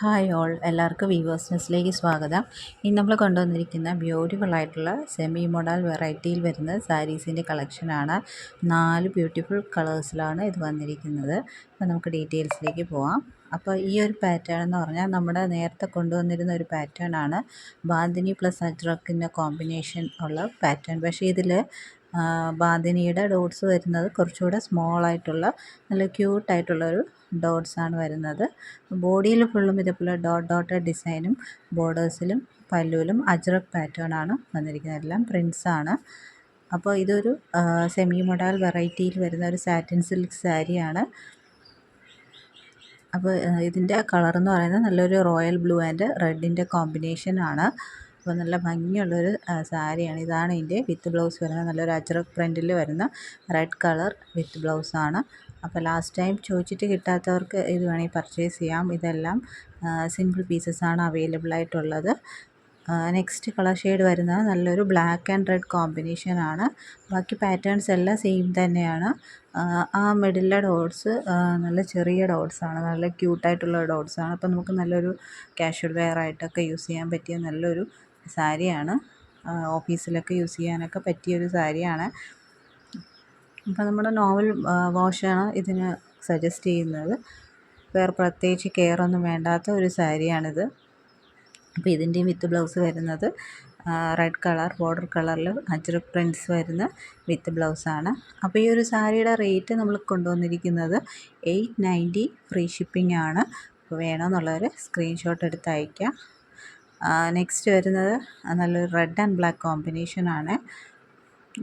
Hi all, എല്ലാവർക്കും weavers ന്യൂസിലേക്ക് സ്വാഗതം. ഇന്ന് നമ്മൾ കൊണ്ടുവന്നിരിക്കുന്ന ബ്യൂട്ടിഫുൾ ആയിട്ടുള്ള സെമി മോഡൽ വെറൈറ്റിയിൽ വരുന്ന സാരീസിൻ്റെ കളക്ഷനാണ്. 4 ബ്യൂട്ടിഫുൾ കളേഴ്സിലാണ് ഇത് വന്നിരിക്കുന്നത്. അപ്പോൾ നമുക്ക് ഡീറ്റെയിൽസിലേക്ക് പോവാം. അപ്പോൾ ഈ ഒരു പാറ്റേൺ എന്ന് പറഞ്ഞാൽ നമ്മുടെ നേരത്തെ കൊണ്ടുവന്നിരുന്ന ഒരു പാറ്റേൺ ആണ്. ബാന്തിനി പ്ലസ് അജ്രക്കിൻ്റെ കോമ്പിനേഷൻ ഉള്ള പാറ്റേൺ. പക്ഷേ ഇതിൽ ബാന്തിനിയുടെ ഡോട്ട്സ് വരുന്നത് കുറച്ചുകൂടെ സ്മോളായിട്ടുള്ള നല്ല ക്യൂട്ടായിട്ടുള്ളൊരു ഡോട്ട്സാണ് വരുന്നത്. ബോഡിയിൽ ഫുള്ളും ഇതേപോലെ ഡോട്ടഡ് ഡിസൈനും ബോർഡേഴ്സിലും പല്ലുവിലും അജ്രക് പാറ്റേൺ ആണ് വന്നിരിക്കുന്നത്. എല്ലാം പ്രിൻസാണ്. അപ്പോൾ ഇതൊരു സെമി മോഡൽ വെറൈറ്റിയിൽ വരുന്ന ഒരു സാറ്റിൻ സിൽക്ക് സാരിയാണ്. അപ്പോൾ ഇതിൻ്റെ കളർ എന്ന് പറയുന്നത് നല്ലൊരു റോയൽ ബ്ലൂ ആൻഡ് റെഡിൻ്റെ കോമ്പിനേഷനാണ്. അപ്പോൾ നല്ല ഭംഗിയുള്ളൊരു സാരിയാണ്. ഇതാണ് ഇതിൻ്റെ വിത്ത് ബ്ലൗസ് വരുന്നത്. നല്ലൊരു അജ്രക് പ്രിൻറ്റിൽ വരുന്ന റെഡ് കളർ വിത്ത് ബ്ലൗസാണ്. അപ്പോൾ ലാസ്റ്റ് ടൈം ചോദിച്ചിട്ട് കിട്ടാത്തവർക്ക് ഇത് വേണമെങ്കിൽ പർച്ചേസ് ചെയ്യാം. ഇതെല്ലാം സിംഗിൾ പീസസാണ് അവൈലബിൾ ആയിട്ടുള്ളത്. നെക്സ്റ്റ് കളർ ഷെയ്ഡ് വരുന്നത് നല്ലൊരു ബ്ലാക്ക് ആൻഡ് റെഡ് കോമ്പിനേഷനാണ്. ബാക്കി പാറ്റേൺസ് എല്ലാം സെയിം തന്നെയാണ്. ആ മിഡിലെ ഡോട്ട്സ് നല്ല ചെറിയ ഡോട്ട്സാണ്, നല്ല ക്യൂട്ടായിട്ടുള്ള ഡോട്ട്സാണ്. അപ്പോൾ നമുക്ക് നല്ലൊരു കാഷ്വൽ വെയർ ആയിട്ടൊക്കെ യൂസ് ചെയ്യാൻ പറ്റിയ നല്ലൊരു സാരിയാണ്. ഓഫീസിലൊക്കെ യൂസ് ചെയ്യാനൊക്കെ പറ്റിയൊരു സാരിയാണ്. അപ്പോൾ നമ്മുടെ നോർമൽ വാഷാണ് ഇതിന് സജസ്റ്റ് ചെയ്യുന്നത്. വേറെ പ്രത്യേകിച്ച് കെയർ ഒന്നും വേണ്ടാത്ത ഒരു സാരിയാണിത്. അപ്പോൾ ഇതിൻ്റെ വിത്ത് ബ്ലൗസ് വരുന്നത് റെഡ് കളർ ബോർഡർ കളറിൽ അജ്രക് പ്രിൻറ്റ്സ് വരുന്ന വിത്ത് ബ്ലൗസാണ്. അപ്പോൾ ഈ ഒരു സാരിയുടെ റേറ്റ് നമ്മൾ കൊണ്ടുവന്നിരിക്കുന്നത് 890 ഫ്രീ ഷിപ്പിംഗ് ആണ്. അപ്പോൾ വേണമെന്നുള്ളവർ സ്ക്രീൻഷോട്ട് എടുത്ത് അയയ്ക്കാം. നെക്സ്റ്റ് വരുന്നത് നല്ലൊരു റെഡ് ആൻഡ് ബ്ലാക്ക് കോമ്പിനേഷനാണ്.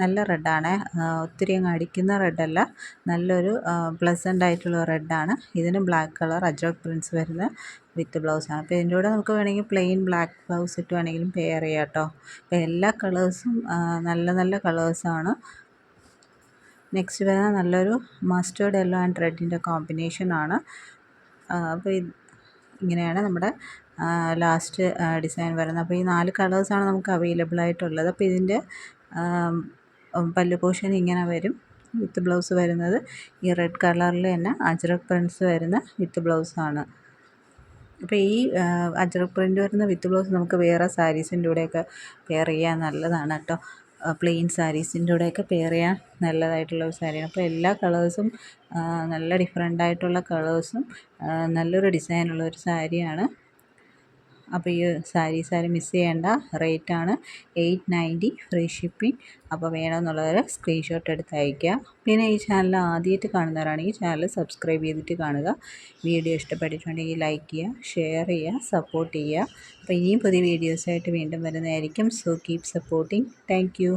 നല്ല റെഡാണ്, ഒത്തിരി അങ്ങ് അടിക്കുന്ന റെഡല്ല, നല്ലൊരു പ്ലസൻ്റ് ആയിട്ടുള്ള റെഡാണ്. ഇതിന് ബ്ലാക്ക് കളർ അജ്രക് പ്രിൻറ്റ്സ് വരുന്ന വിത്ത് ബ്ലൗസാണ്. അപ്പോൾ ഇതിൻ്റെ കൂടെ നമുക്ക് വേണമെങ്കിൽ പ്ലെയിൻ ബ്ലാക്ക് ബ്ലൗസ് ഇട്ട് വേണമെങ്കിലും പെയർ ചെയ്യാം കേട്ടോ. അപ്പോൾ എല്ലാ കളേഴ്സും നല്ല നല്ല കളേഴ്സാണ്. നെക്സ്റ്റ് വരുന്നത് നല്ലൊരു മസ്റ്റേർഡ് യെല്ലോ ആൻഡ് റെഡിൻ്റെ കോമ്പിനേഷനാണ്. അപ്പോൾ ഇങ്ങനെയാണ് നമ്മുടെ ലാസ്റ്റ് ഡിസൈൻ വരുന്നത്. അപ്പോൾ ഈ 4 കളേഴ്സാണ് നമുക്ക് അവൈലബിൾ ആയിട്ടുള്ളത്. അപ്പോൾ ഇതിൻ്റെ പല്ലു പോർഷൻ ഇങ്ങനെ വരും. വിത്ത് ബ്ലൗസ് വരുന്നത് ഈ റെഡ് കളറിൽ തന്നെ അജ്രക് പ്രിൻറ്റ്സ് വരുന്ന വിത്ത് ബ്ലൗസാണ്. അപ്പോൾ ഈ അജ്രക് പ്രിൻ്റ് വരുന്ന വിത്ത് ബ്ലൗസ് നമുക്ക് വേറെ സാരീസിൻ്റെ കൂടെയൊക്കെ പെയർ ചെയ്യാൻ നല്ലതാണ് കേട്ടോ. പ്ലെയിൻ സാരീസിൻ്റെ കൂടെയൊക്കെ പെയർ ചെയ്യാൻ നല്ലതായിട്ടുള്ള ഒരു സാരിയാണ്. അപ്പോൾ എല്ലാ കളേഴ്സും നല്ല ഡിഫറെൻ്റ് ആയിട്ടുള്ള കളേഴ്സും നല്ലൊരു ഡിസൈനുള്ള ഒരു സാരിയാണ്. അപ്പോൾ ഈ സാരി മിസ് ചെയ്യേണ്ട. റേറ്റാണ് 890 ഫ്രീ ഷിപ്പിംഗ്. അപ്പോൾ വേണമെന്നുള്ളവർ സ്ക്രീൻഷോട്ട് എടുത്ത് അയയ്ക്കുക. പിന്നെ ഈ ചാനൽ ആദ്യമായിട്ട് കാണുന്നവരാണെങ്കിൽ ചാനൽ സബ്സ്ക്രൈബ് ചെയ്തിട്ട് കാണുക. വീഡിയോ ഇഷ്ടപ്പെട്ടിട്ടുണ്ടെങ്കിൽ ലൈക്ക് ചെയ്യുക, ഷെയർ ചെയ്യുക, സപ്പോർട്ട് ചെയ്യുക. അപ്പോൾ ഇനിയും പുതിയ വീഡിയോസായിട്ട് വീണ്ടും വരുന്നതായിരിക്കും. So keep supporting. Thank you.